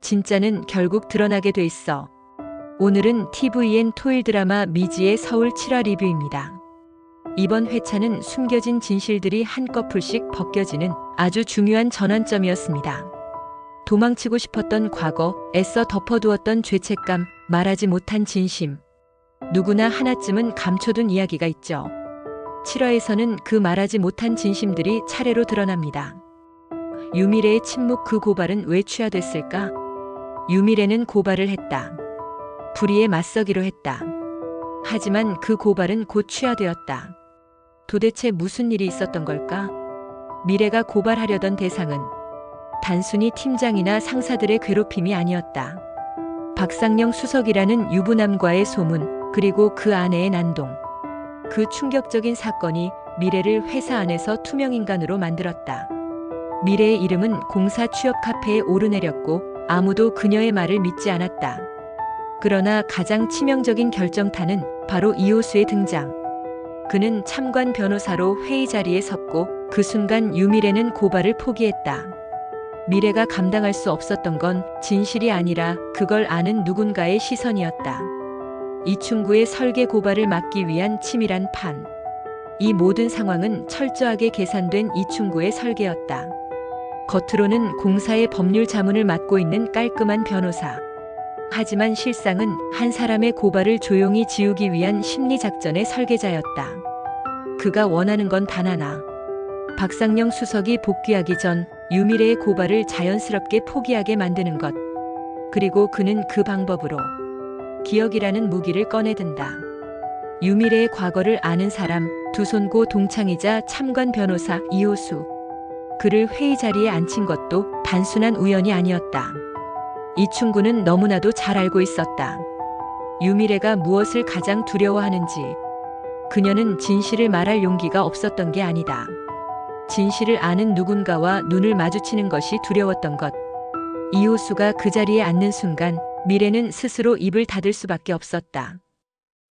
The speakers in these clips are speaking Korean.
진짜는 결국 드러나게 돼 있어. 오늘은 TVN 토일 드라마 미지의 서울 7화 리뷰입니다. 이번 회차는 숨겨진 진실들이 한꺼풀씩 벗겨지는 아주 중요한 전환점이었습니다. 도망치고 싶었던 과거, 애써 덮어두었던 죄책감, 말하지 못한 진심. 누구나 하나쯤은 감춰둔 이야기가 있죠. 7화에서는 그 말하지 못한 진심들이 차례로 드러납니다. 유미래의 침묵, 그 고발은 왜 취하됐을까? 유미래는 고발을 했다. 불의에 맞서기로 했다. 하지만 그 고발은 곧 취하되었다. 도대체 무슨 일이 있었던 걸까? 미래가 고발하려던 대상은 단순히 팀장이나 상사들의 괴롭힘이 아니었다. 박상영 수석이라는 유부남과의 소문, 그리고 그 아내의 난동. 그 충격적인 사건이 미래를 회사 안에서 투명인간으로 만들었다. 미래의 이름은 공사 취업 카페에 오르내렸고 아무도 그녀의 말을 믿지 않았다. 그러나 가장 치명적인 결정타는 바로 이호수의 등장. 그는 참관 변호사로 회의 자리에 섰고 그 순간 유미래는 고발을 포기했다. 미래가 감당할 수 없었던 건 진실이 아니라 그걸 아는 누군가의 시선이었다. 이충구의 설계 고발을 막기 위한 치밀한 판. 이 모든 상황은 철저하게 계산된 이충구의 설계였다. 겉으로는 공사의 법률 자문을 맡고 있는 깔끔한 변호사. 하지만 실상은 한 사람의 고발을 조용히 지우기 위한 심리작전의 설계자였다. 그가 원하는 건 단 하나. 박상영 수석이 복귀하기 전 유미래의 고발을 자연스럽게 포기하게 만드는 것. 그리고 그는 그 방법으로 기억이라는 무기를 꺼내든다. 유미래의 과거를 아는 사람, 두손고 동창이자 참관 변호사 이호수. 그를 회의 자리에 앉힌 것도 단순한 우연이 아니었다. 이충구는 너무나도 잘 알고 있었다. 유미래가 무엇을 가장 두려워하는지. 그녀는 진실을 말할 용기가 없었던 게 아니다. 진실을 아는 누군가와 눈을 마주치는 것이 두려웠던 것. 이호수가 그 자리에 앉는 순간 미래는 스스로 입을 닫을 수밖에 없었다.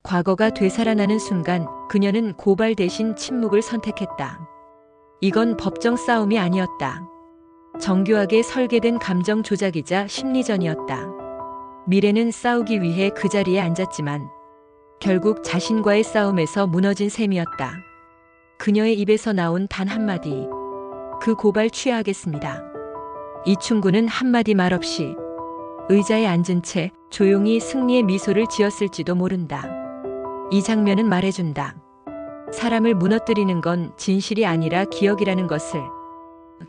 과거가 되살아나는 순간 그녀는 고발 대신 침묵을 선택했다. 이건 법정 싸움이 아니었다. 정교하게 설계된 감정 조작이자 심리전이었다. 미래는 싸우기 위해 그 자리에 앉았지만 결국 자신과의 싸움에서 무너진 셈이었다. 그녀의 입에서 나온 단 한마디. 그 고발 취하하겠습니다. 이충구는 한마디 말 없이 의자에 앉은 채 조용히 승리의 미소를 지었을지도 모른다. 이 장면은 말해준다. 사람을 무너뜨리는 건 진실이 아니라 기억이라는 것을.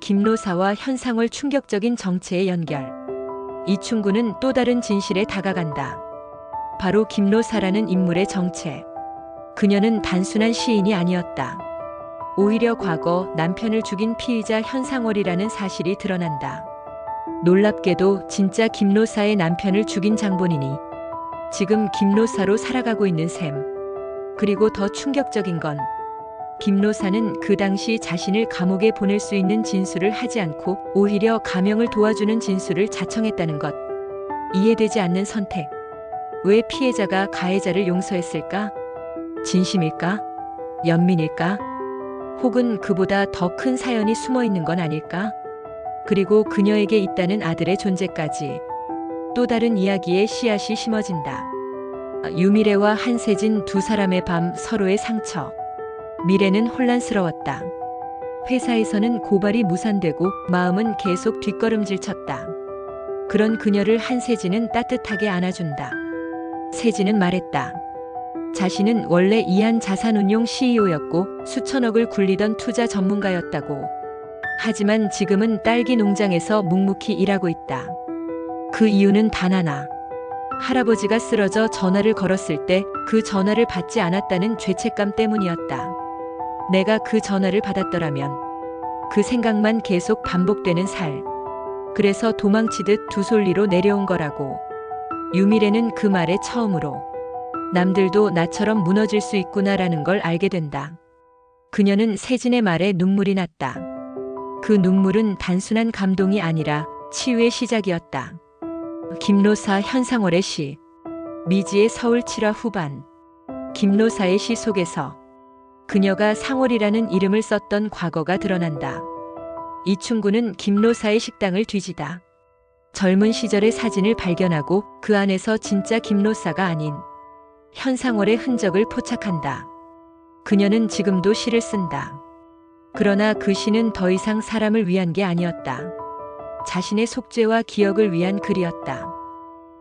김노사와 현상월 충격적인 정체의 연결. 이충구는 또 다른 진실에 다가간다. 바로 김노사라는 인물의 정체. 그녀는 단순한 시인이 아니었다. 오히려 과거 남편을 죽인 피의자 현상월이라는 사실이 드러난다. 놀랍게도 진짜 김노사의 남편을 죽인 장본인이 지금 김노사로 살아가고 있는 셈. 그리고 더 충격적인 건 김노사는 그 당시 자신을 감옥에 보낼 수 있는 진술을 하지 않고 오히려 가명을 도와주는 진술을 자청했다는 것. 이해되지 않는 선택. 왜 피해자가 가해자를 용서했을까? 진심일까? 연민일까? 혹은 그보다 더 큰 사연이 숨어 있는 건 아닐까? 그리고 그녀에게 있다는 아들의 존재까지. 또 다른 이야기의 씨앗이 심어진다. 유미래와 한세진 두 사람의 밤, 서로의 상처. 미래는 혼란스러웠다. 회사에서는 고발이 무산되고 마음은 계속 뒷걸음질 쳤다. 그런 그녀를 한세진은 따뜻하게 안아준다. 세진은 말했다. 자신은 원래 이한 자산운용 CEO였고 수천억을 굴리던 투자 전문가였다고. 하지만 지금은 딸기 농장에서 묵묵히 일하고 있다. 그 이유는 단 하나. 할아버지가 쓰러져 전화를 걸었을 때 그 전화를 받지 않았다는 죄책감 때문이었다. 내가 그 전화를 받았더라면. 그 생각만 계속 반복되는 살. 그래서 도망치듯 두솔리로 내려온 거라고. 유미래는 그 말에 처음으로 남들도 나처럼 무너질 수 있구나라는 걸 알게 된다. 그녀는 세진의 말에 눈물이 났다. 그 눈물은 단순한 감동이 아니라 치유의 시작이었다. 김노사 현상월의 시. 미지의 서울 7화 후반. 김노사의 시 속에서 그녀가 상월이라는 이름을 썼던 과거가 드러난다. 이충구는 김노사의 식당을 뒤지다. 젊은 시절의 사진을 발견하고 그 안에서 진짜 김로사가 아닌 현상월의 흔적을 포착한다. 그녀는 지금도 시를 쓴다. 그러나 그 시는 더 이상 사람을 위한 게 아니었다. 자신의 속죄와 기억을 위한 글이었다.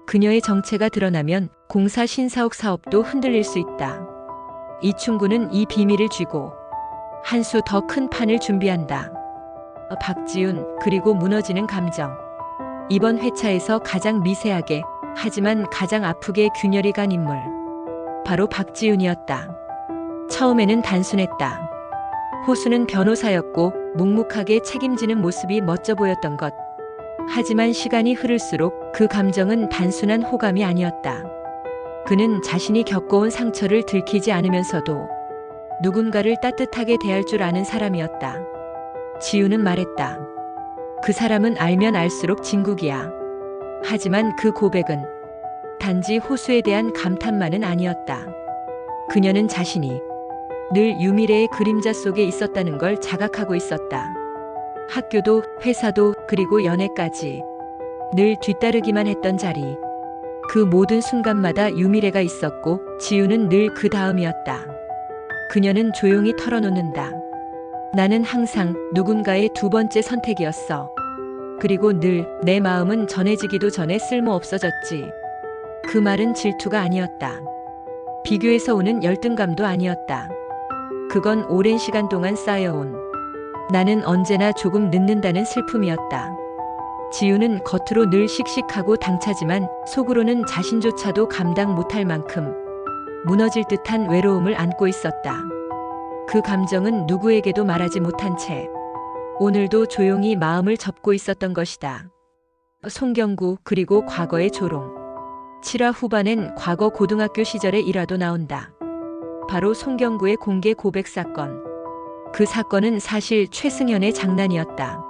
그녀의 정체가 드러나면 공사 신사옥 사업도 흔들릴 수 있다. 이충구는 이 비밀을 쥐고 한 수 더 큰 판을 준비한다. 박지훈, 그리고 무너지는 감정. 이번 회차에서 가장 미세하게, 하지만 가장 아프게 균열이 간 인물. 바로 박지훈이었다. 처음에는 단순했다. 호수는 변호사였고 묵묵하게 책임지는 모습이 멋져 보였던 것. 하지만 시간이 흐를수록 그 감정은 단순한 호감이 아니었다. 그는 자신이 겪어온 상처를 들키지 않으면서도 누군가를 따뜻하게 대할 줄 아는 사람이었다. 지우는 말했다. 그 사람은 알면 알수록 진국이야. 하지만 그 고백은 단지 호수에 대한 감탄만은 아니었다. 그녀는 자신이 늘 유미래의 그림자 속에 있었다는 걸 자각하고 있었다. 학교도, 회사도, 그리고 연애까지 늘 뒤따르기만 했던 자리. 그 모든 순간마다 유미래가 있었고 지우는 늘 그 다음이었다. 그녀는 조용히 털어놓는다. 나는 항상 누군가의 두 번째 선택이었어. 그리고 늘 내 마음은 전해지기도 전에 쓸모 없어졌지. 그 말은 질투가 아니었다. 비교에서 오는 열등감도 아니었다. 그건 오랜 시간 동안 쌓여온 나는 언제나 조금 늦는다는 슬픔이었다. 지우는 겉으로 늘 씩씩하고 당차지만 속으로는 자신조차도 감당 못할 만큼 무너질 듯한 외로움을 안고 있었다. 그 감정은 누구에게도 말하지 못한 채 오늘도 조용히 마음을 접고 있었던 것이다. 송경구, 그리고 과거의 조롱. 7화 후반엔 과거 고등학교 시절의 일화도 나온다. 바로 송경구의 공개 고백 사건. 그 사건은 사실 최승현의 장난이었다.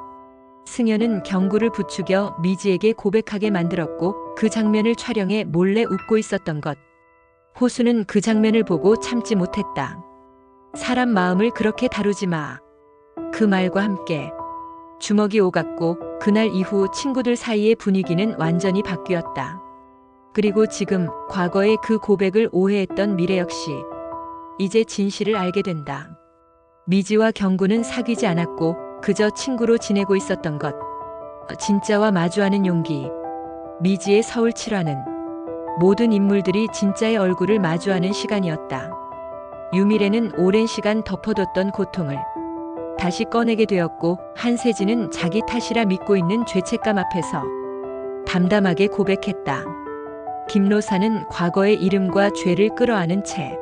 승현은 경구를 부추겨 미지에게 고백하게 만들었고 그 장면을 촬영해 몰래 웃고 있었던 것. 호수는 그 장면을 보고 참지 못했다. 사람 마음을 그렇게 다루지 마. 그 말과 함께 주먹이 오갔고 그날 이후 친구들 사이의 분위기는 완전히 바뀌었다. 그리고 지금 과거의 그 고백을 오해했던 미래 역시 이제 진실을 알게 된다. 미지와 경구는 사귀지 않았고 그저 친구로 지내고 있었던 것. 진짜와 마주하는 용기. 미지의 서울 7화는 모든 인물들이 진짜의 얼굴을 마주하는 시간이었다. 유미래는 오랜 시간 덮어뒀던 고통을 다시 꺼내게 되었고 한세진은 자기 탓이라 믿고 있는 죄책감 앞에서 담담하게 고백했다. 김로사는 과거의 이름과 죄를 끌어안은 채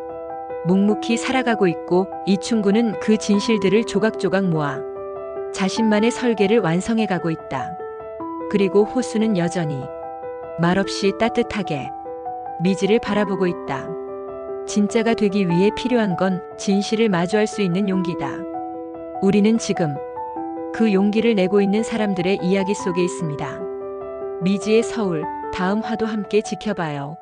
묵묵히 살아가고 있고 이충구는 그 진실들을 조각조각 모아 자신만의 설계를 완성해가고 있다. 그리고 호수는 여전히 말없이 따뜻하게 미지를 바라보고 있다. 진짜가 되기 위해 필요한 건 진실을 마주할 수 있는 용기다. 우리는 지금 그 용기를 내고 있는 사람들의 이야기 속에 있습니다. 미지의 서울, 다음 화도 함께 지켜봐요.